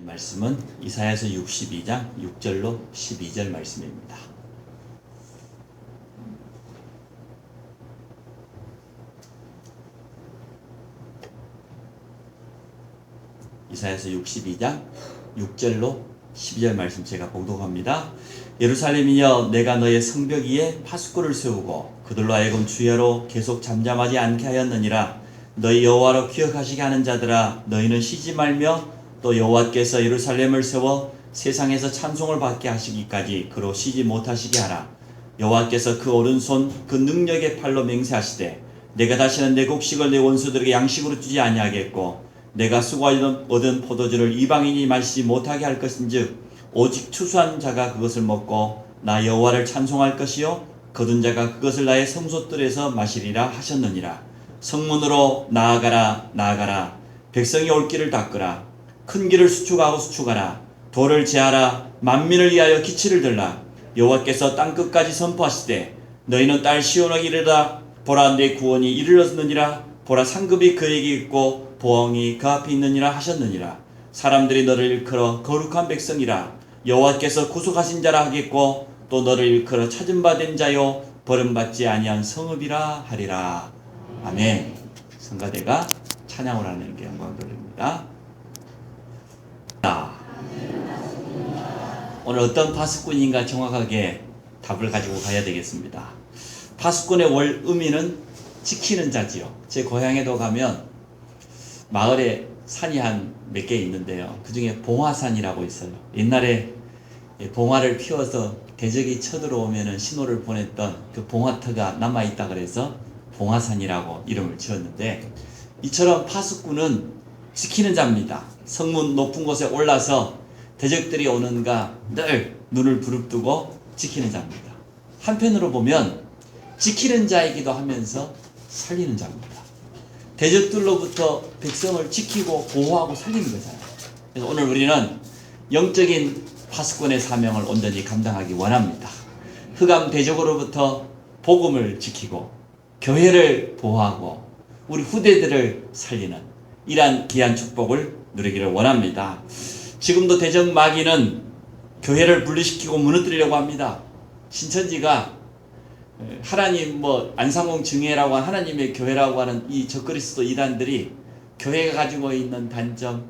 말씀은 이사야서 62장 6절로 12절 말씀입니다. 이사야서 62장 6절로 12절 말씀 제가 봉독합니다. 예루살렘이여, 내가 너의 성벽 위에 파수꾼을 세우고 그들로 하여금 주야로 계속 잠잠하지 않게 하였느니라. 너희 여호와로 기억하시게 하는 자들아, 너희는 쉬지 말며 또 여호와께서 예루살렘을 세워 세상에서 찬송을 받게 하시기까지 그로 쉬지 못하시게 하라. 여호와께서 그 오른손 그 능력의 팔로 맹세하시되, 내가 다시는 내 곡식을 내 원수들에게 양식으로 주지 아니하겠고 내가 수고하여 얻은 포도주를 이방인이 마시지 못하게 할 것인즉 오직 추수한 자가 그것을 먹고 나 여호와를 찬송할 것이요 거둔 자가 그것을 나의 성소뜰에서 마시리라 하셨느니라. 성문으로 나아가라 나아가라. 백성이 올 길을 닦으라. 큰 길을 수축하고 수축하라. 돌을 제하라. 만민을 위하여 기치를 들라. 여호와께서 땅끝까지 선포하시되, 너희는 딸 시온에게 이르라. 보라, 내 구원이 이르렀느니라. 보라, 상급이 그에게 있고 보응이 그 앞에 있느니라 하셨느니라. 사람들이 너를 일컬어 거룩한 백성이라 여호와께서 구속하신 자라 하겠고 또 너를 일컬어 찾은 바 된 자요 버림받지 아니한 성읍이라 하리라. 아멘. 성가대가 찬양을 하는 게 영광 돌립니다. 오늘 어떤 파수꾼인가 정확하게 답을 가지고 가야 되겠습니다. 파수꾼의 월 의미는 지키는 자지요. 제 고향에도 가면 마을에 산이 한 몇 개 있는데요. 그 중에 봉화산이라고 있어요. 옛날에 봉화를 피워서 대적이 쳐들어오면 신호를 보냈던 그 봉화터가 남아있다 그래서 봉화산이라고 이름을 지었는데, 이처럼 파수꾼은 지키는 자입니다. 성문 높은 곳에 올라서 대적들이 오는가 늘 눈을 부릅뜨고 지키는 자입니다. 한편으로 보면 지키는 자이기도 하면서 살리는 자입니다. 대적들로부터 백성을 지키고 보호하고 살리는 거잖아요. 그래서 오늘 우리는 영적인 파수꾼의 사명을 온전히 감당하기 원합니다. 흑암 대적으로부터 복음을 지키고 교회를 보호하고 우리 후대들을 살리는 이러한 귀한 축복을 누리기를 원합니다. 지금도 대적 마귀는 교회를 분리시키고 무너뜨리려고 합니다. 신천지가 하나님 안상홍 증회라고 하는 하나님의 교회라고 하는 이 적그리스도 이단들이 교회가 가지고 있는 단점,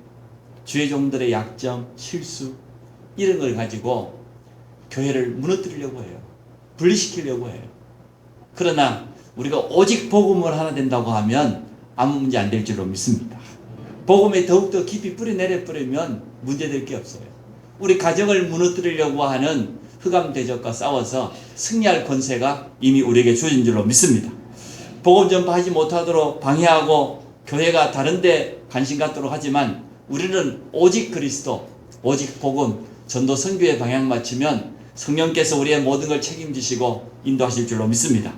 주의 종들의 약점, 실수 이런 걸 가지고 교회를 무너뜨리려고 해요. 분리시키려고 해요. 그러나 우리가 오직 복음을 하나 된다고 하면 아무 문제 안 될 줄로 믿습니다. 복음에 더욱더 깊이 뿌리내려 버리면 문제될 게 없어요. 우리 가정을 무너뜨리려고 하는 흑암 대적과 싸워서 승리할 권세가 이미 우리에게 주어진 줄로 믿습니다. 복음 전파하지 못하도록 방해하고 교회가 다른 데 관심 갖도록 하지만 우리는 오직 그리스도, 오직 복음, 전도 선교에 방향 맞추면 성령께서 우리의 모든 걸 책임지시고 인도하실 줄로 믿습니다.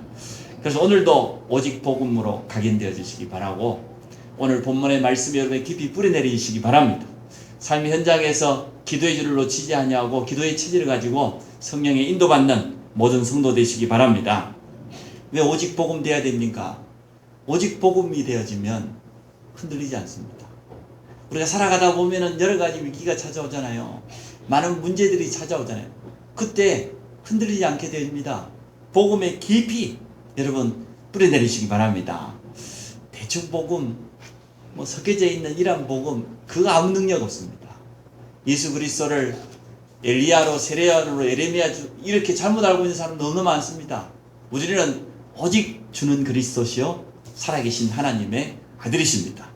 그래서 오늘도 오직 복음으로 각인되어 주시기 바라고, 오늘 본문의 말씀이 여러분의 깊이 뿌리내리시기 바랍니다. 삶의 현장에서 기도의 줄을 놓치지 아니하고 기도의 체질을 가지고 성령의 인도받는 모든 성도 되시기 바랍니다. 왜 오직 복음 되어야 됩니까? 오직 복음이 되어지면 흔들리지 않습니다. 우리가 살아가다 보면은 여러 가지 위기가 찾아오잖아요. 많은 문제들이 찾아오잖아요. 그때 흔들리지 않게 됩니다. 복음의 깊이 여러분 뿌려내리시기 바랍니다. 대충 복음, 섞여져 있는 이런 복음, 그거 아무 능력 없습니다. 예수 그리스도를 엘리야로, 세례야로, 에레미야 이렇게 잘못 알고 있는 사람 너무 많습니다. 우리는 오직 주는 그리스도시요 살아계신 하나님의 아들이십니다.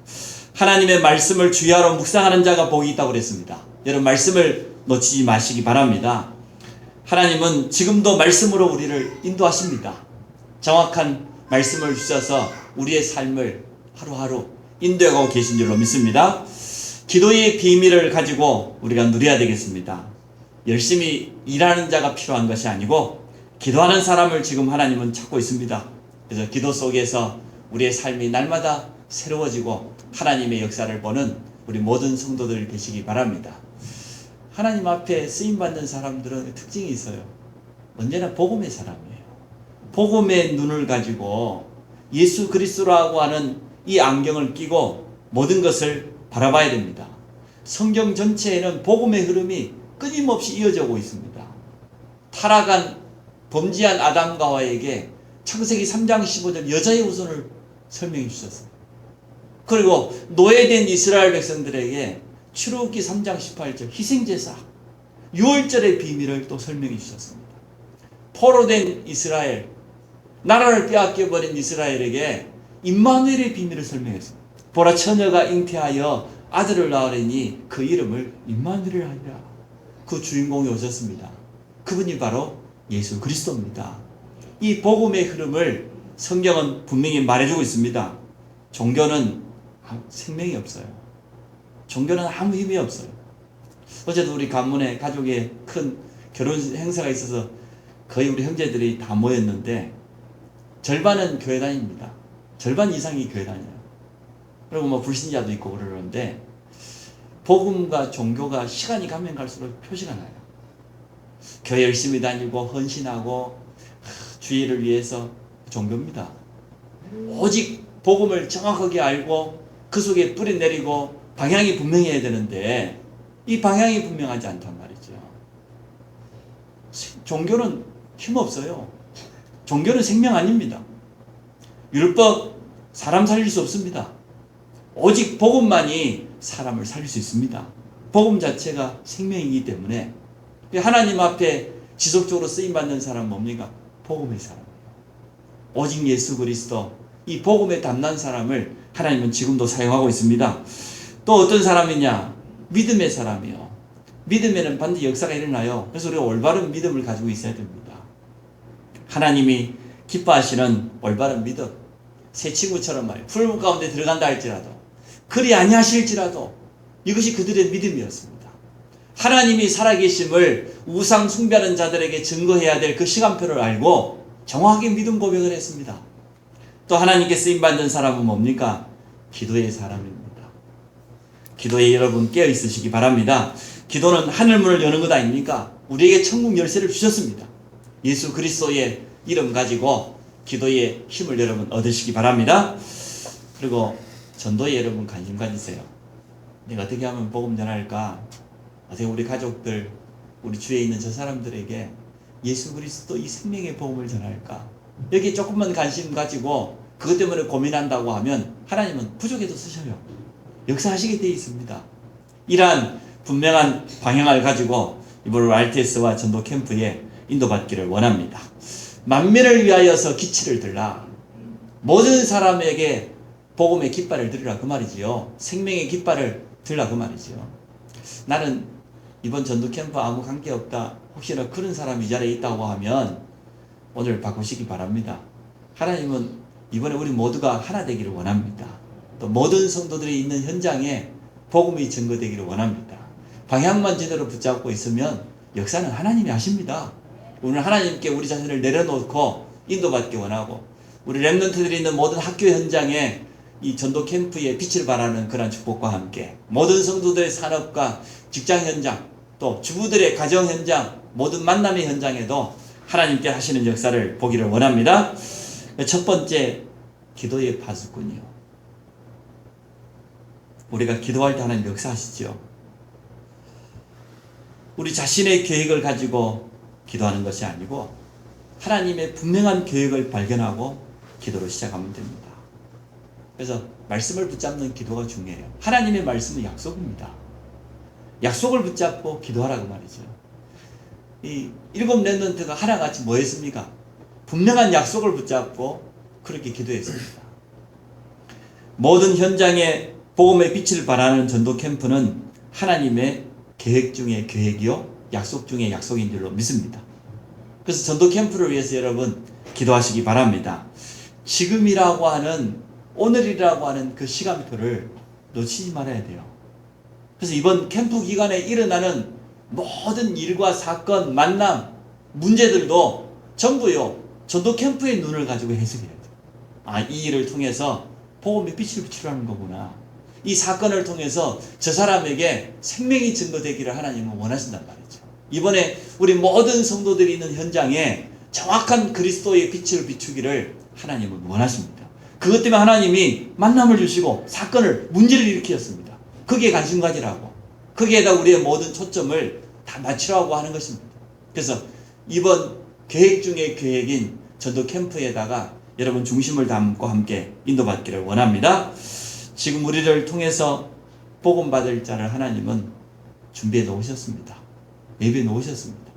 하나님의 말씀을 주야로 묵상하는 자가 복이 있다고 그랬습니다. 여러분 말씀을 놓치지 마시기 바랍니다. 하나님은 지금도 말씀으로 우리를 인도하십니다. 정확한 말씀을 주셔서 우리의 삶을 하루하루 인도하고 계신 줄로 믿습니다. 기도의 비밀을 가지고 우리가 누려야 되겠습니다. 열심히 일하는 자가 필요한 것이 아니고 기도하는 사람을 지금 하나님은 찾고 있습니다. 그래서 기도 속에서 우리의 삶이 날마다 새로워지고 하나님의 역사를 보는 우리 모든 성도들 되시기 바랍니다. 하나님 앞에 쓰임받는 사람들은 특징이 있어요. 언제나 복음의 사람이에요. 복음의 눈을 가지고 예수 그리스도라고 하는 이 안경을 끼고 모든 것을 바라봐야 됩니다. 성경 전체에는 복음의 흐름이 끊임없이 이어지고 있습니다. 타락한 범죄한 아담과 하와에게 창세기 3장 15절 여자의 후손을 설명해 주셨어요. 그리고 노예된 이스라엘 백성들에게 출애굽기 3장 18절 희생제사 유월절의 비밀을 또 설명해 주셨습니다. 포로된 이스라엘, 나라를 빼앗겨버린 이스라엘에게 임마누엘의 비밀을 설명했습니다. 보라 처녀가 잉태하여 아들을 낳으리니 그 이름을 임마누엘이라 하리라. 그 주인공이 오셨습니다. 그분이 바로 예수 그리스도입니다. 이 복음의 흐름을 성경은 분명히 말해주고 있습니다. 종교는 생명이 없어요. 종교는 아무 힘이 없어요. 어제도 우리 가문에 가족의 큰 결혼 행사가 있어서 거의 우리 형제들이 다 모였는데 절반은 교회 다닙니다. 절반 이상이 교회 다녀요. 그리고 뭐 불신자도 있고 그러는데 복음과 종교가 시간이 가면 갈수록 표시가 나요. 교회 열심히 다니고 헌신하고 주의를 위해서 종교입니다. 오직 복음을 정확하게 알고 그 속에 뿌리 내리고 방향이 분명해야 되는데 이 방향이 분명하지 않단 말이죠. 종교는 힘없어요. 종교는 생명 아닙니다. 율법 사람 살릴 수 없습니다. 오직 복음만이 사람을 살릴 수 있습니다. 복음 자체가 생명이기 때문에 하나님 앞에 지속적으로 쓰임받는 사람은 뭡니까? 복음의 사람이에요. 오직 예수 그리스도 이 복음에 담난 사람을 하나님은 지금도 사용하고 있습니다. 또 어떤 사람이냐? 믿음의 사람이요. 믿음에는 반드시 역사가 일어나요. 그래서 우리가 올바른 믿음을 가지고 있어야 됩니다. 하나님이 기뻐하시는 올바른 믿음. 새 친구처럼 말이에요. 풀무 가운데 들어간다 할지라도 그리 아니하실지라도 이것이 그들의 믿음이었습니다. 하나님이 살아계심을 우상 숭배하는 자들에게 증거해야 될 그 시간표를 알고 정확하게 믿음 고백을 했습니다. 또 하나님께 쓰임받는 사람은 뭡니까? 기도의 사람입니다. 기도에 여러분 깨어 있으시기 바랍니다. 기도는 하늘문을 여는 것 아닙니까? 우리에게 천국 열쇠를 주셨습니다. 예수 그리스도의 이름 가지고 기도의 힘을 여러분 얻으시기 바랍니다. 그리고 전도에 여러분 관심 가지세요. 내가 어떻게 하면 복음 전할까? 어떻게 우리 가족들, 우리 주위에 있는 저 사람들에게 예수 그리스도 이 생명의 복음을 전할까? 여기에 조금만 관심 가지고 그것 때문에 고민한다고 하면 하나님은 부족해도 쓰셔요. 역사하시게 되어 있습니다. 이러한 분명한 방향을 가지고 이번 RTS와 전도 캠프에 인도받기를 원합니다. 만민을 위하여서 기치를 들라. 모든 사람에게 복음의 깃발을 들으라 그 말이지요. 생명의 깃발을 들라 그 말이지요. 나는 이번 전도 캠프 아무 관계없다. 혹시나 그런 사람이 이 자리에 있다고 하면 오늘 바꾸시기 바랍니다. 하나님은 이번에 우리 모두가 하나 되기를 원합니다. 또 모든 성도들이 있는 현장에 복음이 증거되기를 원합니다. 방향만 제대로 붙잡고 있으면 역사는 하나님이 하십니다. 오늘 하나님께 우리 자신을 내려놓고 인도받기 원하고 우리 렘넌트들이 있는 모든 학교 현장에 이 전도 캠프의 빛을 발하는 그런 축복과 함께 모든 성도들의 산업과 직장 현장 또 주부들의 가정 현장 모든 만남의 현장에도 하나님께 하시는 역사를 보기를 원합니다. 첫 번째 기도의 파수꾼이요. 우리가 기도할 때 하나님 역사하시죠. 우리 자신의 계획을 가지고 기도하는 것이 아니고 하나님의 분명한 계획을 발견하고 기도를 시작하면 됩니다. 그래서 말씀을 붙잡는 기도가 중요해요. 하나님의 말씀은 약속입니다. 약속을 붙잡고 기도하라고 말이죠. 이 7 렘넌트가 하나같이 뭐 했습니까? 분명한 약속을 붙잡고 그렇게 기도했습니다. 모든 현장에 복음의 빛을 발하는 전도 캠프는 하나님의 계획 중에 계획이요 약속 중에 약속인 줄로 믿습니다. 그래서 전도 캠프를 위해서 여러분 기도하시기 바랍니다. 지금이라고 하는 오늘이라고 하는 그 시간표를 놓치지 말아야 돼요. 그래서 이번 캠프 기간에 일어나는 모든 일과 사건, 만남, 문제들도 전부요 전도 캠프의 눈을 가지고 해석해야 돼요. 아, 이 일을 통해서 복음의 빛을 비추라는 거구나. 이 사건을 통해서 저 사람에게 생명이 증거되기를 하나님은 원하신단 말이죠. 이번에 우리 모든 성도들이 있는 현장에 정확한 그리스도의 빛을 비추기를 하나님은 원하십니다. 그것 때문에 하나님이 만남을 주시고 사건을 문제를 일으켰습니다. 거기에 관심 가지라고. 거기에다 우리의 모든 초점을 다 맞추라고 하는 것입니다. 그래서 이번 계획 중의 계획인 전도 캠프에다가 여러분 중심을 담고 함께 인도받기를 원합니다. 지금 우리를 통해서 복음 받을 자를 하나님은 준비해 놓으셨습니다. 예비해 놓으셨습니다.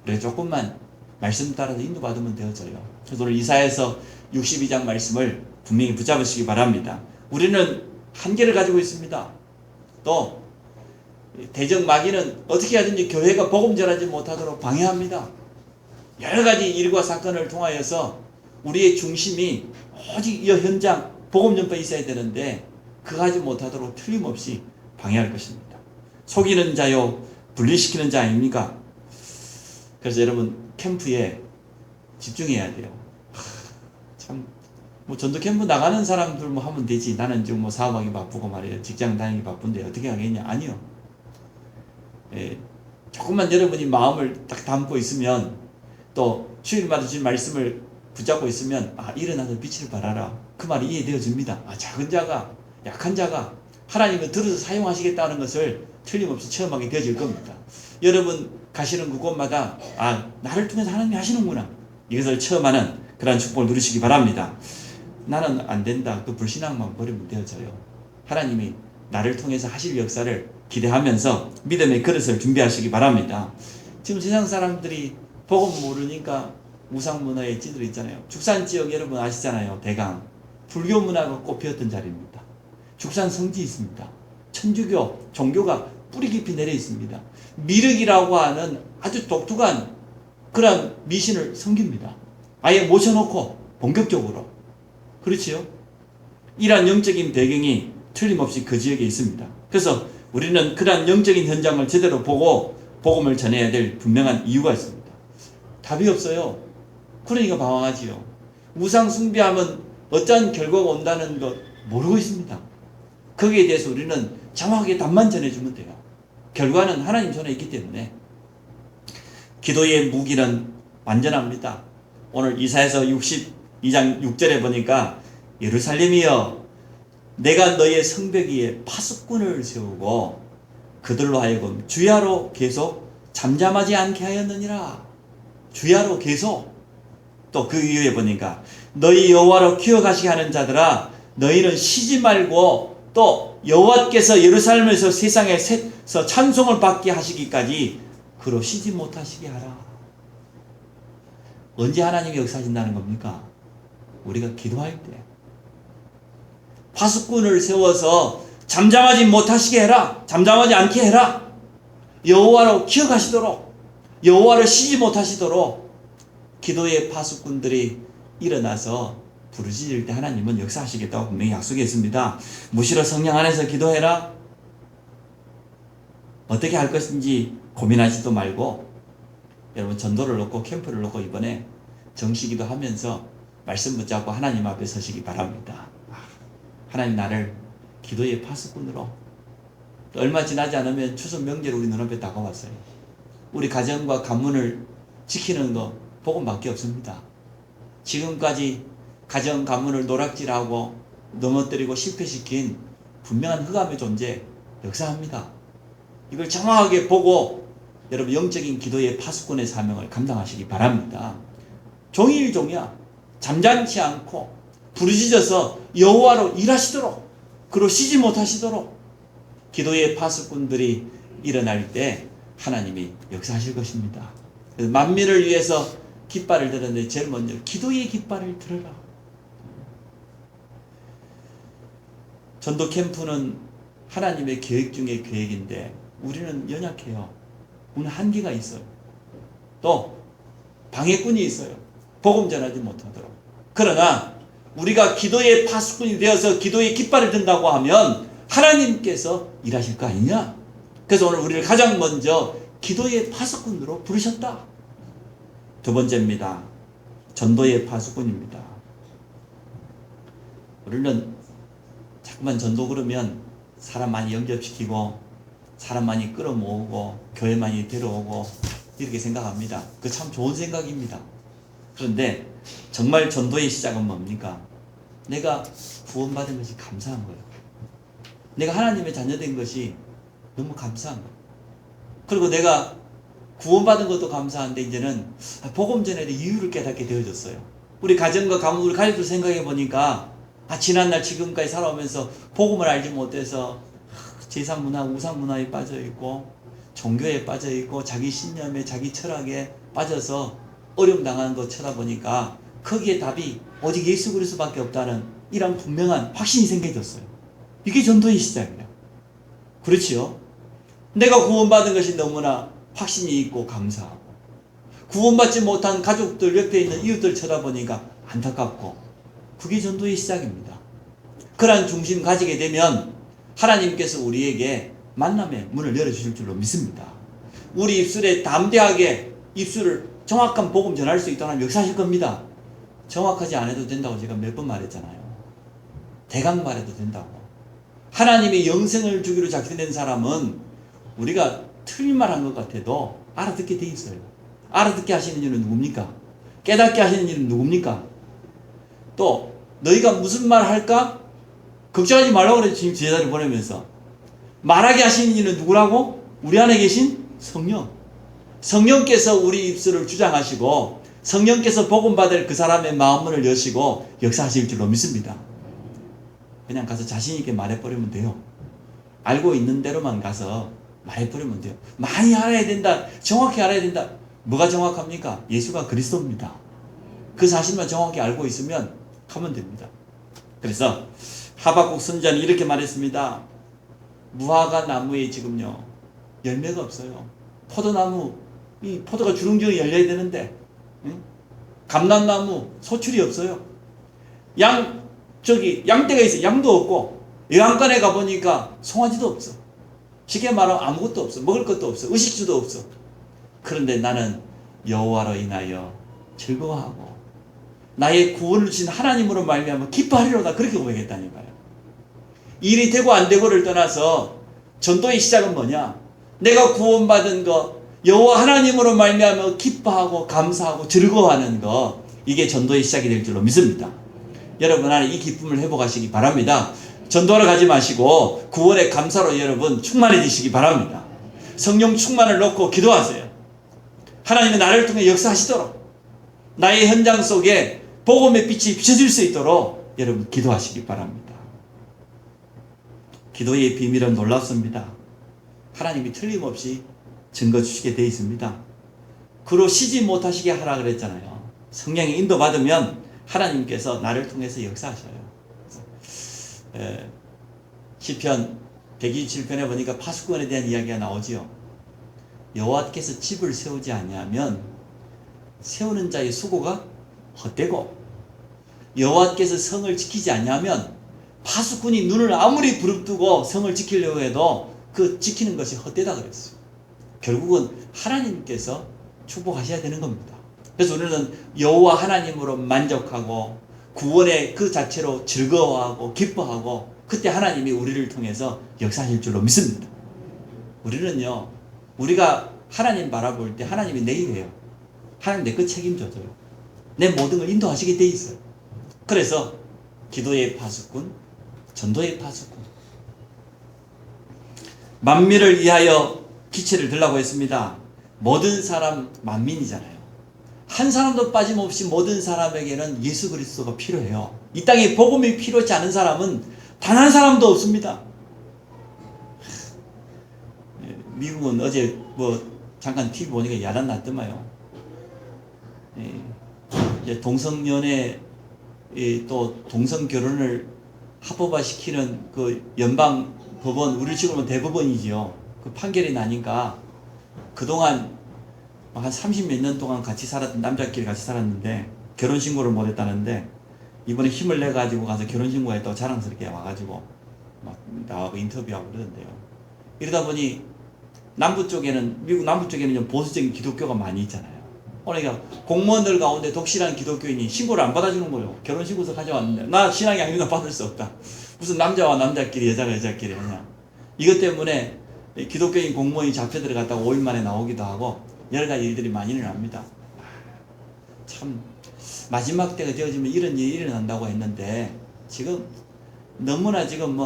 그래서 조금만 말씀 따라서 인도받으면 되어져요. 그래서 오늘 이사야서 62장 말씀을 분명히 붙잡으시기 바랍니다. 우리는 한계를 가지고 있습니다. 또 대적 마귀는 어떻게 하든지 교회가 복음 전하지 못하도록 방해합니다. 여러 가지 일과 사건을 통하여서 우리의 중심이 오직 이 현장 복음 전파에 있어야 되는데 그거 하지 못하도록 틀림없이 방해할 것입니다. 속이는 자요 분리시키는 자 아닙니까? 그래서 여러분 캠프에 집중해야 돼요. 참 뭐 전도 캠프 나가는 사람들 뭐 하면 되지. 나는 지금 뭐 사업하기 바쁘고 말이에요. 직장 다니기 바쁜데 어떻게 하겠냐? 아니요. 조금만 여러분이 마음을 딱 담고 있으면 또 주일마다 주신 말씀을 붙잡고 있으면 일어나서 빛을 발하라. 그 말이 이해되어 줍니다. 작은 자가 약한 자가 하나님을 들어서 사용하시겠다는 것을 틀림없이 체험하게 되어질 겁니다. 여러분 가시는 그곳마다 나를 통해서 하나님이 하시는구나. 이것을 체험하는 그러한 축복을 누리시기 바랍니다. 나는 안 된다. 그 불신앙만 버리면 되어져요. 하나님이 나를 통해서 하실 역사를 기대하면서 믿음의 그릇을 준비하시기 바랍니다. 지금 세상 사람들이 복음 모르니까 우상문화에 찌들어 있잖아요. 죽산지역 여러분 아시잖아요. 대강 불교 문화가 꽃피었던 자리입니다. 죽산 성지 있습니다. 천주교 종교가 뿌리 깊이 내려 있습니다. 미륵이라고 하는 아주 독특한 그런 미신을 섬깁니다. 아예 모셔놓고 본격적으로. 그렇지요? 이러한 영적인 배경이 틀림없이 그 지역에 있습니다. 그래서 우리는 그러한 영적인 현장을 제대로 보고 복음을 전해야 될 분명한 이유가 있습니다. 답이 없어요. 그러니까 방황하지요. 우상 숭배하면 어떠한 결과가 온다는 것 모르고 있습니다. 거기에 대해서 우리는 정확하게 답만 전해주면 돼요. 결과는 하나님 손에 있기 때문에. 기도의 무기는 완전합니다. 오늘 이사야서 62장 6절에 보니까 예루살렘이여 내가 너의 성벽 위에 파수꾼을 세우고 그들로 하여금 주야로 계속 잠잠하지 않게 하였느니라. 주야로 계속. 또 그 이후에 보니까 너희 여호와로 기어가시게 하는 자들아 너희는 쉬지 말고 또 여호와께서 예루살렘에서 세상에서 찬송을 받게 하시기까지 그로 쉬지 못하시게 하라. 언제 하나님이 역사하신다는 겁니까? 우리가 기도할 때. 파수꾼을 세워서 잠잠하지 못하시게 해라. 잠잠하지 않게 해라. 여호와로 기어가시도록, 여호와를 쉬지 못하시도록 기도의 파수꾼들이 일어나서 부르짖을 때 하나님은 역사하시겠다고 분명히 약속했습니다. 무시로 성령 안에서 기도해라. 어떻게 할 것인지 고민하지도 말고 여러분 전도를 놓고 캠프를 놓고 이번에 정시기도 하면서 말씀 붙잡고 하나님 앞에 서시기 바랍니다. 하나님 나를 기도의 파수꾼으로. 얼마 지나지 않으면 추석 명절 우리 눈앞에 다가왔어요. 우리 가정과 가문을 지키는 거 복음밖에 없습니다. 지금까지 가정 가문을 노락질하고 넘어뜨리고 실패시킨 분명한 흑암의 존재 역사합니다. 이걸 정확하게 보고 여러분 영적인 기도의 파수꾼의 사명을 감당하시기 바랍니다. 종일종야 잠잠치 않고 부르짖어서 여호와로 일하시도록 그로 쉬지 못하시도록 기도의 파수꾼들이 일어날 때 하나님이 역사하실 것입니다. 만민을 위해서 깃발을 들었는데 제일 먼저 기도의 깃발을 들어라. 전도 캠프는 하나님의 계획 중의 계획인데 우리는 연약해요. 우리는 한계가 있어요. 또 방해꾼이 있어요. 복음 전하지 못하도록. 그러나 우리가 기도의 파수꾼이 되어서 기도의 깃발을 든다고 하면 하나님께서 일하실 거 아니냐? 그래서 오늘 우리를 가장 먼저 기도의 파수꾼으로 부르셨다. 두 번째입니다. 전도의 파수꾼입니다. 우리는 자꾸만 전도 그러면 사람 많이 영접시키고 사람 많이 끌어모으고 교회 많이 데려오고 이렇게 생각합니다. 그거 참 좋은 생각입니다. 그런데 정말 전도의 시작은 뭡니까? 내가 구원받은 것이 감사한 거예요. 내가 하나님의 자녀된 것이 너무 감사한 거예요. 그리고 내가 구원받은 것도 감사한데 이제는 복음 전에도 이유를 깨닫게 되어졌어요. 우리 가정과 가문, 우리 가족들 생각해 보니까 지난날 지금까지 살아오면서 복음을 알지 못해서 제사문화, 우상문화에 빠져있고 종교에 빠져있고 자기 신념에 자기 철학에 빠져서 어려움 당하는 거 쳐다보니까 거기에 답이 오직 예수 그리스도밖에 없다는 이런 분명한 확신이 생겨졌어요. 이게 전도의 시작이에요. 그렇지요? 내가 구원받은 것이 너무나 확신이 있고 감사하고 구원받지 못한 가족들 옆에 있는 이웃들 쳐다보니까 안타깝고 그게 전도의 시작입니다. 그러한 중심 가지게 되면 하나님께서 우리에게 만남의 문을 열어주실 줄로 믿습니다. 우리 입술에 담대하게 입술을 정확한 복음 전할 수 있도록 역사하실 겁니다. 정확하지 않아도 된다고 제가 몇 번 말했잖아요. 대강 말해도 된다고. 하나님의 영생을 주기로 작정된 사람은 우리가 틀린 말 한 것 같아도 알아듣게 돼 있어요. 알아듣게 하시는 이는 누굽니까? 깨닫게 하시는 이는 누굽니까? 또 너희가 무슨 말 할까? 걱정하지 말라고 그래. 지금 제자를 보내면서 말하게 하시는 이는 누구라고? 우리 안에 계신 성령. 성령께서 우리 입술을 주장하시고 성령께서 복음 받을 그 사람의 마음문을 여시고 역사하실 줄로 믿습니다. 그냥 가서 자신 있게 말해버리면 돼요. 알고 있는 대로만 가서 말해버리면 돼요. 많이 알아야 된다. 정확히 알아야 된다. 뭐가 정확합니까? 예수가 그리스도입니다. 그 사실만 정확히 알고 있으면 하면 됩니다. 그래서 하박국 선지자는 이렇게 말했습니다. 무화과 나무에 지금요 열매가 없어요. 포도나무 이 포도가 주렁주렁 열려야 되는데 감람나무 소출이 없어요. 양떼가 있어요. 양도 없고 영양간에 가보니까 송아지도 없어. 쉽게 말하면 아무것도 없어. 먹을 것도 없어. 의식주도 없어. 그런데 나는 여호와로 인하여 즐거워하고 나의 구원을 주신 하나님으로 말미암아 기뻐하리로다. 그렇게 고백했다니까요. 일이 되고 안 되고를 떠나서 전도의 시작은 뭐냐? 내가 구원받은 것 여호와 하나님으로 말미암아 기뻐하고 감사하고 즐거워하는 것, 이게 전도의 시작이 될 줄로 믿습니다. 여러분 안에 이 기쁨을 회복하시기 바랍니다. 전도하러 가지 마시고 구원의 감사로 여러분 충만해지시기 바랍니다. 성령 충만을 놓고 기도하세요. 하나님은 나를 통해 역사하시도록 나의 현장 속에 복음의 빛이 비춰질 수 있도록 여러분 기도하시기 바랍니다. 기도의 비밀은 놀랍습니다. 하나님이 틀림없이 증거 주시게 되어 있습니다. 그로 쉬지 못하시게 하라 그랬잖아요. 성령의 인도 받으면 하나님께서 나를 통해서 역사하셔요. 시편 127편에 보니까 파수꾼에 대한 이야기가 나오지요. 여호와께서 집을 세우지 아니하면 세우는 자의 수고가 헛되고 여호와께서 성을 지키지 아니하면 파수꾼이 눈을 아무리 부릅뜨고 성을 지키려고 해도 그 지키는 것이 헛되다 그랬어요. 결국은 하나님께서 축복하셔야 되는 겁니다. 그래서 우리는 여호와 하나님으로 만족하고 구원의 그 자체로 즐거워하고 기뻐하고 그때 하나님이 우리를 통해서 역사하실 줄로 믿습니다. 우리는요, 우리가 하나님 바라볼 때 하나님이 내 일이에요. 하나님 내 것 책임져줘요. 내 모든 걸 인도하시게 돼 있어요. 그래서 기도의 파수꾼, 전도의 파수꾼. 만민을 위하여 기체를 들라고 했습니다. 모든 사람 만민이잖아요. 한 사람도 빠짐없이 모든 사람에게는 예수 그리스도가 필요해요. 이 땅에 복음이 필요하지 않은 사람은 단 한 사람도 없습니다. 미국은 어제 잠깐 TV 보니까 야단 났더만요. 이제 동성연애 또 동성 결혼을 합법화시키는 그 연방 법원, 우리 지금은 대법원이지요. 그 판결이 나니까 그동안 한 30몇 년 동안 같이 살았던 남자끼리 같이 살았는데 결혼신고를 못했다는데 이번에 힘을 내가지고 가서 결혼신고했다고 자랑스럽게 와가지고 막 나하고 인터뷰하고 그러던데요. 이러다 보니 남부 쪽에는, 미국 남부 쪽에는 좀 보수적인 기독교가 많이 있잖아요. 그러니까 공무원들 가운데 독실한 기독교인이 신고를 안 받아주는 거예요. 결혼신고서 가져왔는데 나 신앙 양육은 받을 수 없다. 무슨 남자와 남자끼리 여자가 여자끼리 하냐. 이것 때문에 기독교인 공무원이 잡혀 들어갔다가 5일 만에 나오기도 하고 여러 가지 일들이 많이 일어납니다. 참 마지막 때가 되어지면 이런 일이 일어난다고 했는데 지금 너무나 지금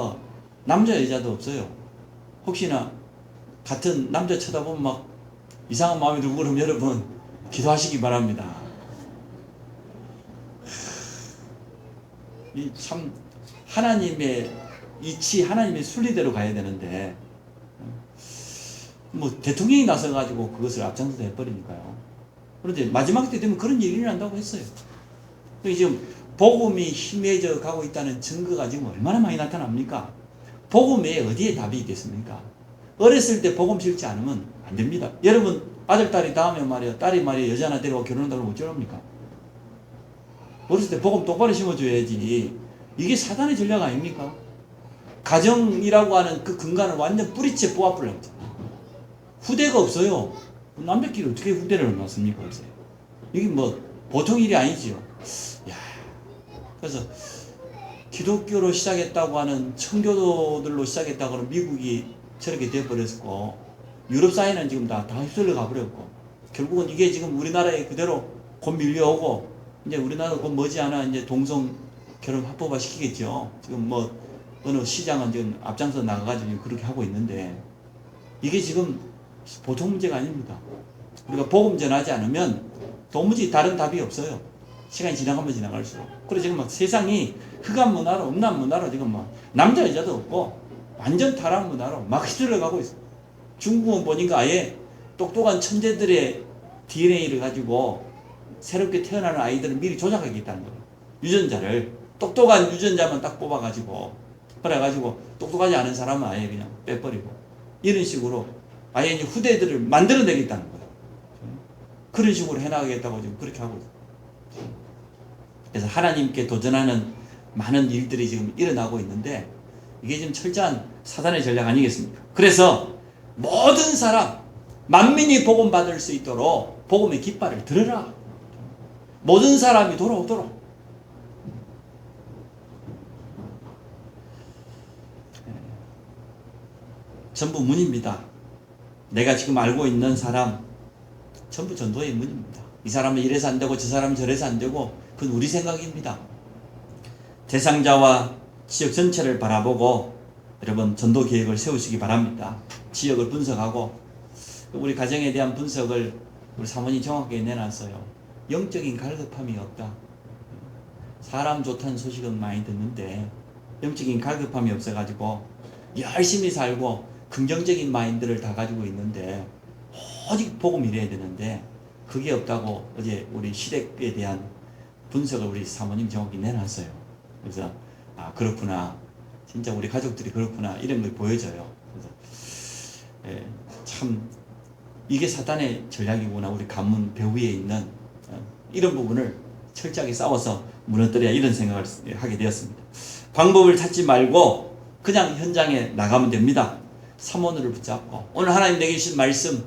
남자 여자도 없어요. 혹시나 같은 남자 쳐다보면 막 이상한 마음이 들고 그러면 여러분 기도하시기 바랍니다. 이 참 하나님의 이치, 하나님의 순리대로 가야 되는데 뭐 대통령이 나서가지고 그것을 앞장서서 해버리니까요. 그런데 마지막 때 되면 그런 일이 일어난다고 했어요. 지금 복음이 희미해져 가고 있다는 증거가 지금 얼마나 많이 나타납니까? 복음 외에 어디에 답이 있겠습니까? 어렸을 때 복음 실지 않으면 안 됩니다. 여러분 아들, 딸이 다음에 말이야, 딸이 말이야 여자 하나 데리고 결혼한다고 못 저럽니까? 어렸을 때 복음 똑바로 심어줘야지. 이게 사단의 전략 아닙니까? 가정이라고 하는 그 근간을 완전 뿌리째 뽑아버려요. 후대가 없어요. 남자끼리 어떻게 후대를 놨습니까? 이게 뭐 보통 일이 아니지요. 야, 그래서 기독교로 시작했다고 하는 청교도들로 시작했다고 하는 미국이 저렇게 되어버렸고, 유럽 사회는 지금 다 휩쓸려 가버렸고, 결국은 이게 지금 우리나라에 그대로 곧 밀려오고, 이제 우리나라도 곧 머지않아 이제 동성 결혼 합법화 시키겠죠. 지금 뭐 어느 시장은 지금 앞장서 나가가지고 그렇게 하고 있는데, 이게 지금 보통 문제가 아닙니다. 우리가 복음 전하지 않으면 도무지 다른 답이 없어요. 시간이 지나가면 지나갈수록. 그래서 지금 막 세상이 흑암 문화로, 음란 문화로 지금 막 남자 여자도 없고 완전 타락 문화로 막 휘둘러가고 있어요. 중국은 보니까 아예 똑똑한 천재들의 DNA를 가지고 새롭게 태어나는 아이들을 미리 조작하겠다는 거예요. 유전자를 똑똑한 유전자만 딱 뽑아가지고, 그래가지고 똑똑하지 않은 사람은 아예 그냥 빼버리고, 이런 식으로 아예 이제 후대들을 만들어내겠다는 거예요. 그런 식으로 해나가겠다고 지금 그렇게 하고 있어요. 그래서 하나님께 도전하는 많은 일들이 지금 일어나고 있는데, 이게 지금 철저한 사단의 전략 아니겠습니까? 그래서 모든 사람, 만민이 복음 받을 수 있도록 복음의 깃발을 들어라. 모든 사람이 돌아오도록. 전부 문입니다. 내가 지금 알고 있는 사람 전부 전도의 문입니다. 이 사람은 이래서 안 되고 저 사람은 저래서 안 되고 그건 우리 생각입니다. 대상자와 지역 전체를 바라보고 여러분 전도 계획을 세우시기 바랍니다. 지역을 분석하고, 우리 가정에 대한 분석을 우리 사모님 정확하게 내놨어요. 영적인 갈급함이 없다. 사람 좋다는 소식은 많이 듣는데 영적인 갈급함이 없어가지고 열심히 살고 긍정적인 마인드를 다 가지고 있는데 오직 복음 이래야 되는데 그게 없다고 어제 우리 시댁에 대한 분석을 우리 사모님 정확히 내놨어요. 그래서 아 그렇구나, 진짜 우리 가족들이 그렇구나, 이런 걸 보여줘요. 그래서 참 이게 사단의 전략이구나. 우리 가문 배후에 있는 이런 부분을 철저하게 싸워서 무너뜨려야, 이런 생각을 하게 되었습니다. 방법을 찾지 말고 그냥 현장에 나가면 됩니다. 사모님을 붙잡고 오늘 하나님 내게 주신 말씀,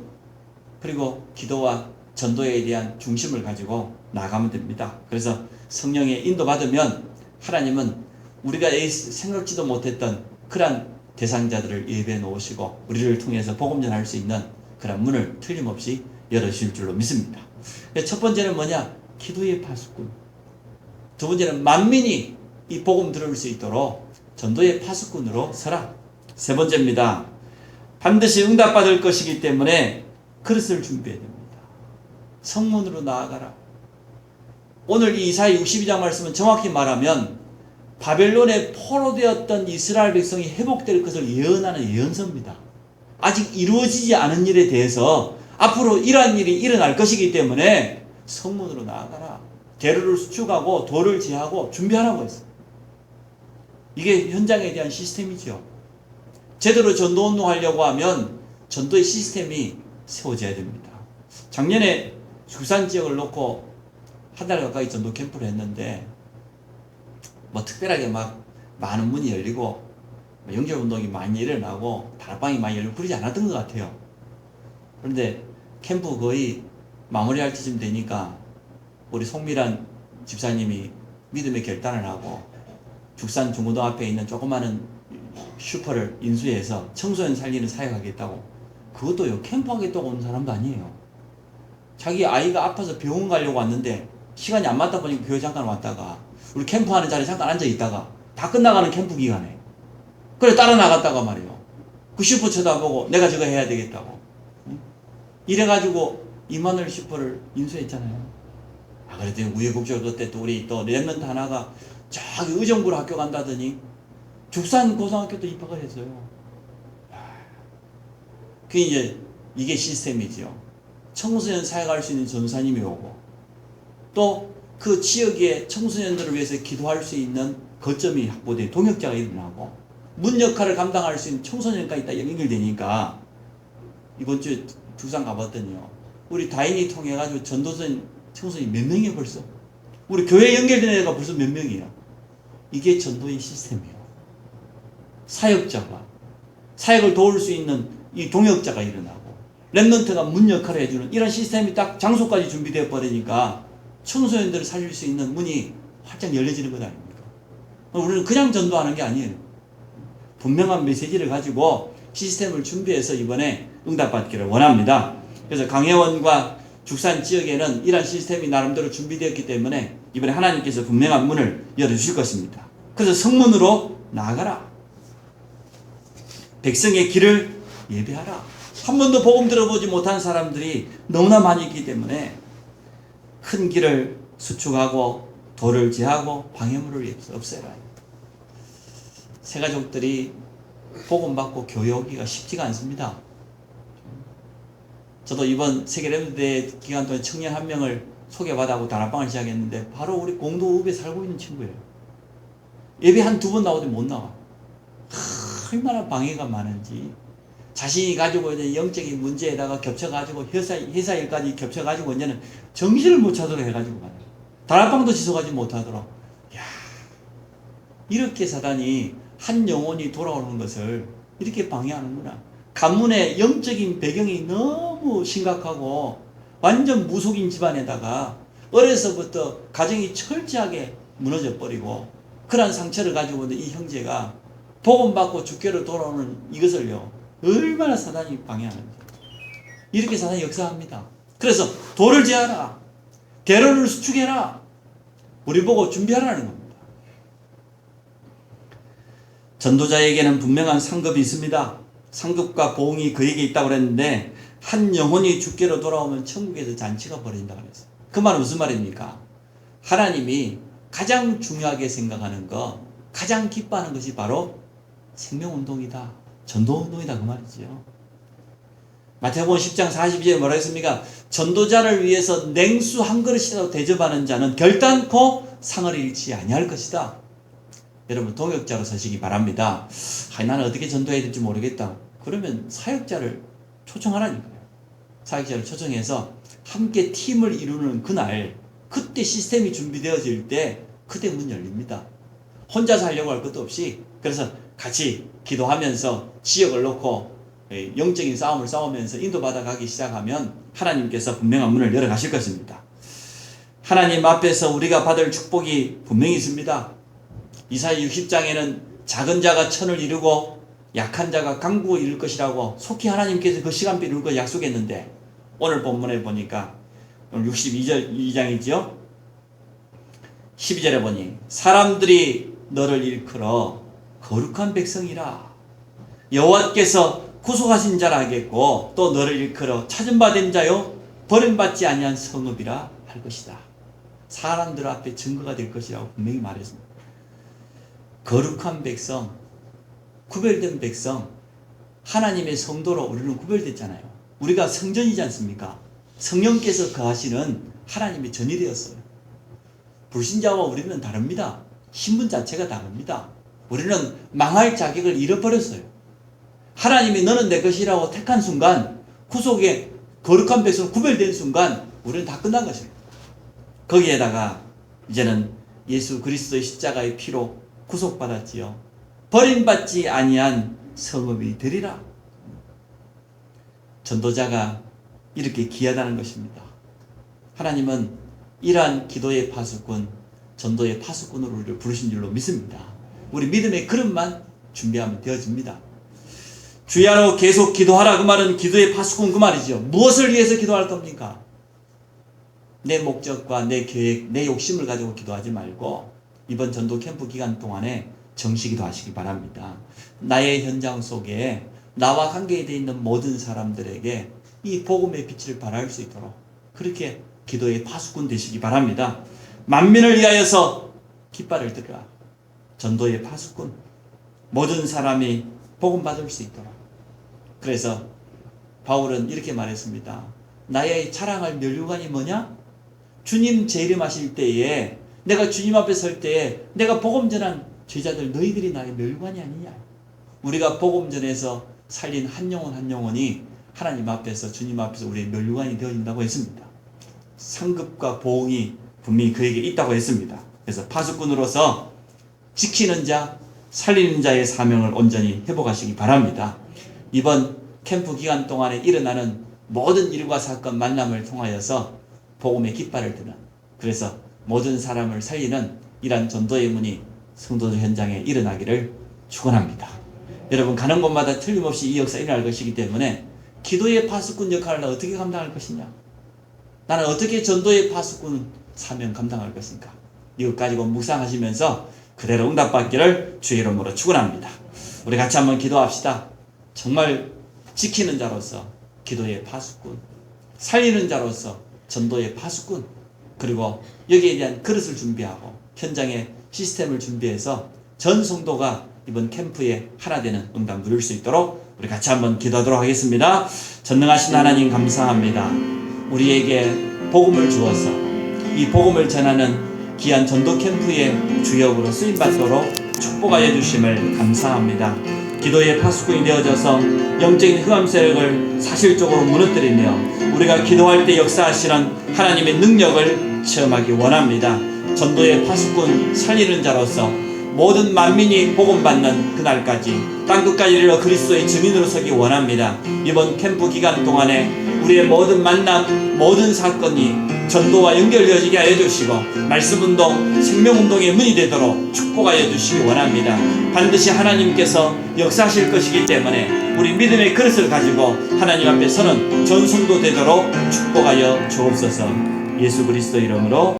그리고 기도와 전도에 대한 중심을 가지고 나가면 됩니다. 그래서 성령의 인도받으면 하나님은 우리가 생각지도 못했던 그러한 대상자들을 예배해 놓으시고 우리를 통해서 복음 전할 수 있는 그런 문을 틀림없이 열어주실 줄로 믿습니다. 첫 번째는 뭐냐? 기도의 파수꾼. 두 번째는 만민이 이 복음 들을 수 있도록 전도의 파수꾼으로 서라. 세 번째입니다. 반드시 응답받을 것이기 때문에 그릇을 준비해야 됩니다. 성문으로 나아가라. 오늘 이 이사야 62장 말씀은 정확히 말하면 바벨론에 포로되었던 이스라엘 백성이 회복될 것을 예언하는 예언서입니다. 아직 이루어지지 않은 일에 대해서 앞으로 이러한 일이 일어날 것이기 때문에 성문으로 나아가라. 재료를 수축하고 돌을 제하고 준비하라고 했어요. 이게 현장에 대한 시스템이죠. 제대로 전도 운동하려고 하면 전도의 시스템이 세워져야 됩니다. 작년에 주산 지역을 놓고 한 달 가까이 전도 캠프를 했는데 뭐 특별하게 막 많은 문이 열리고 영절 운동이 많이 일어나고 다락방이 많이 열리고 그러지 않았던 것 같아요. 그런데 캠프 거의 마무리할 때쯤 되니까 우리 송미란 집사님이 믿음의 결단을 하고 죽산 중고등 앞에 있는 조그마한 슈퍼를 인수해서 청소년 살리는 사역하겠다고. 그것도요, 캠프하겠다고 온 사람도 아니에요. 자기 아이가 아파서 병원 가려고 왔는데 시간이 안 맞다 보니까 교회 잠깐 왔다가 우리 캠프하는 자리에 잠깐 앉아 있다가 다 끝나가는 캠프 기간에 그래 따라 나갔다가 말이에요. 그 슈퍼 쳐다보고 내가 저거 해야 되겠다고. 이래가지고 이만월 슈퍼를 인수했잖아요. 그래도 우여곡절 그때 또 우리 또 랩런트 하나가 저기 의정부로 학교 간다더니 죽산 고등학교도 입학을 했어요. 이게 시스템이죠. 청소년 사역할 수 있는 전사님이 오고 또 그 지역의 청소년들을 위해서 기도할 수 있는 거점이 확보돼 동역자가 일어나고 문 역할을 감당할 수 있는 청소년까지 다 연결되니까 이번 주에 죽산 가봤더니요. 우리 다인이 통해가지고 전도선 청소년이 몇 명이에요 벌써? 우리 교회 연결된 애가 벌써 몇 명이에요? 이게 전도의 시스템이에요. 사역자가 사역을 도울 수 있는 이 동역자가 일어나고 랩런트가 문 역할을 해주는 이런 시스템이 딱 장소까지 준비되어 버리니까 청소년들을 살릴 수 있는 문이 활짝 열려지는 것 아닙니까? 우리는 그냥 전도하는 게 아니에요. 분명한 메시지를 가지고 시스템을 준비해서 이번에 응답받기를 원합니다. 그래서 강혜원과 죽산 지역에는 이러한 시스템이 나름대로 준비되었기 때문에 이번에 하나님께서 분명한 문을 열어주실 것입니다. 그래서 성문으로 나아가라. 백성의 길을 예배하라. 한 번도 복음 들어보지 못한 사람들이 너무나 많이 있기 때문에 큰 길을 수축하고 돌을 제하고 방해물을 없애라. 새 가족들이 복음 받고 교회 오기가 쉽지가 않습니다. 저도 이번 세계 랩런트 기간 동안 청년 한 명을 소개받아고 다락방을 시작했는데 바로 우리 공도읍에 살고 있는 친구예요. 예배 한 두 번 나오더니 못 나와. 얼마나 방해가 많은지. 자신이 가지고 있는 영적인 문제에다가 겹쳐가지고 회사 일까지 겹쳐가지고 이제는 정신을 못 차도록 해가지고 가요. 다락방도 지속하지 못하도록. 이야, 이렇게 사단이 한 영혼이 돌아오는 것을 이렇게 방해하는구나. 가문의 영적인 배경이 너무 심각하고 완전 무속인 집안에다가 어려서부터 가정이 철저하게 무너져 버리고 그러한 상처를 가지고 있는 이 형제가 복음 받고 주께로 돌아오는 이것을요 얼마나 사단이 방해하는지. 이렇게 사단이 역사합니다. 그래서 돌을 제하라. 대로를 수축해라. 우리 보고 준비하라는 겁니다. 전도자에게는 분명한 상급이 있습니다. 상급과 보응이 그에게 있다고 그랬는데 한 영혼이 주께로 돌아오면 천국에서 잔치가 벌어진다고 그랬어요. 그 말은 무슨 말입니까? 하나님이 가장 중요하게 생각하는 것, 가장 기뻐하는 것이 바로 생명운동이다. 전도운동이다 그 말이죠. 마태복음 10장 42절에 뭐라 했습니까? 전도자를 위해서 냉수 한 그릇이라도 대접하는 자는 결단코 상을 잃지 아니할 것이다. 여러분 동역자로 서시기 바랍니다. 나는 어떻게 전도해야 될지 모르겠다. 그러면 사역자를 초청하라니까요. 사역자를 초청해서 함께 팀을 이루는 그날, 그때 시스템이 준비되어질 때 그때 문 열립니다. 혼자서 하려고 할 것도 없이 그래서 같이 기도하면서 지역을 놓고 영적인 싸움을 싸우면서 인도받아 가기 시작하면 하나님께서 분명한 문을 열어가실 것입니다. 하나님 앞에서 우리가 받을 축복이 분명히 있습니다. 이사야 60장에는 작은 자가 천을 이루고 약한 자가 강국을 이룰 것이라고 속히 하나님께서 그 시간표를 이룰 걸 약속했는데 오늘 본문에 보니까 오늘 62장이죠. 12절에 보니 사람들이 너를 일컬어 거룩한 백성이라 여호와께서 구속하신 자라 하겠고 또 너를 일컬어 찾은 바 된 자요 버림받지 아니한 성읍이라 할 것이다. 사람들 앞에 증거가 될 것이라고 분명히 말했습니다. 거룩한 백성, 구별된 백성, 하나님의 성도로 우리는 구별됐잖아요. 우리가 성전이지 않습니까? 성령께서 거하시는 하나님의 전이 되었어요. 불신자와 우리는 다릅니다. 신분 자체가 다릅니다. 우리는 망할 자격을 잃어버렸어요. 하나님이 너는 내 것이라고 택한 순간, 구속의 거룩한 백성 구별된 순간 우리는 다 끝난 것입니다. 거기에다가 이제는 예수 그리스도의 십자가의 피로 구속받았지요. 버림받지 아니한 성읍이 되리라. 전도자가 이렇게 귀하다는 것입니다. 하나님은 이러한 기도의 파수꾼, 전도의 파수꾼으로 우리를 부르신 줄로 믿습니다. 우리 믿음의 그릇만 준비하면 되어집니다. 주야로 계속 기도하라 그 말은 기도의 파수꾼 그 말이죠. 무엇을 위해서 기도할 겁니까? 내 목적과 내 계획, 내 욕심을 가지고 기도하지 말고 이번 전도 캠프 기간 동안에 정시 기도하시기 바랍니다. 나의 현장 속에 나와 관계되어 있는 모든 사람들에게 이 복음의 빛을 발할 수 있도록 그렇게 기도의 파수꾼 되시기 바랍니다. 만민을 위하여서 깃발을 들라. 전도의 파수꾼. 모든 사람이 복음 받을 수 있도록. 그래서 바울은 이렇게 말했습니다. 나의 자랑할 면류관이 뭐냐? 주님 재림하실 때에 내가 주님 앞에 설 때에 내가 복음 전한 제자들 너희들이 나의 면류관이 아니냐? 우리가 복음 전에서 살린 한 영혼 한 영혼이 하나님 앞에서 주님 앞에서 우리의 면류관이 되어진다고 했습니다. 상급과 보응이 분명히 그에게 있다고 했습니다. 그래서 파수꾼으로서 지키는 자, 살리는 자의 사명을 온전히 회복하시기 바랍니다. 이번 캠프 기간 동안에 일어나는 모든 일과 사건 만남을 통하여서 복음의 깃발을 드는, 그래서 모든 사람을 살리는 이러한 전도의 문이 성도들 현장에 일어나기를 축원합니다. 여러분, 가는 곳마다 틀림없이 이 역사 일어날 것이기 때문에 기도의 파수꾼 역할을 나 어떻게 감당할 것이냐? 나는 어떻게 전도의 파수꾼 사명 감당할 것인가? 이것 가지고 묵상하시면서 그대로 응답받기를 주의 이름으로 축원합니다. 우리 같이 한번 기도합시다. 정말 지키는 자로서 기도의 파수꾼, 살리는 자로서 전도의 파수꾼, 그리고 여기에 대한 그릇을 준비하고 현장에 시스템을 준비해서 전 성도가 이번 캠프에 하나 되는 응답 누릴 수 있도록 우리 같이 한번 기도하도록 하겠습니다. 전능하신 하나님 감사합니다. 우리에게 복음을 주어서 이 복음을 전하는 귀한 전도 캠프의 주역으로 쓰임받도록 축복하여 주심을 감사합니다. 기도의 파수꾼이 되어져서 영적인 흑암 세력을 사실적으로 무너뜨리며 우리가 기도할 때 역사하시는 하나님의 능력을 체험하기 원합니다. 전도의 파수꾼 살리는 자로서 모든 만민이 복음받는 그날까지 땅끝까지 이르러 그리스도의 증인으로 서기 원합니다. 이번 캠프 기간 동안에 우리의 모든 만남, 모든 사건이 전도와 연결되어지게 하여 주시고 말씀운동, 생명운동의 문이 되도록 축복하여 주시기 원합니다. 반드시 하나님께서 역사하실 것이기 때문에 우리 믿음의 그릇을 가지고 하나님 앞에 서는 전성도 되도록 축복하여 주옵소서. 예수 그리스도 이름으로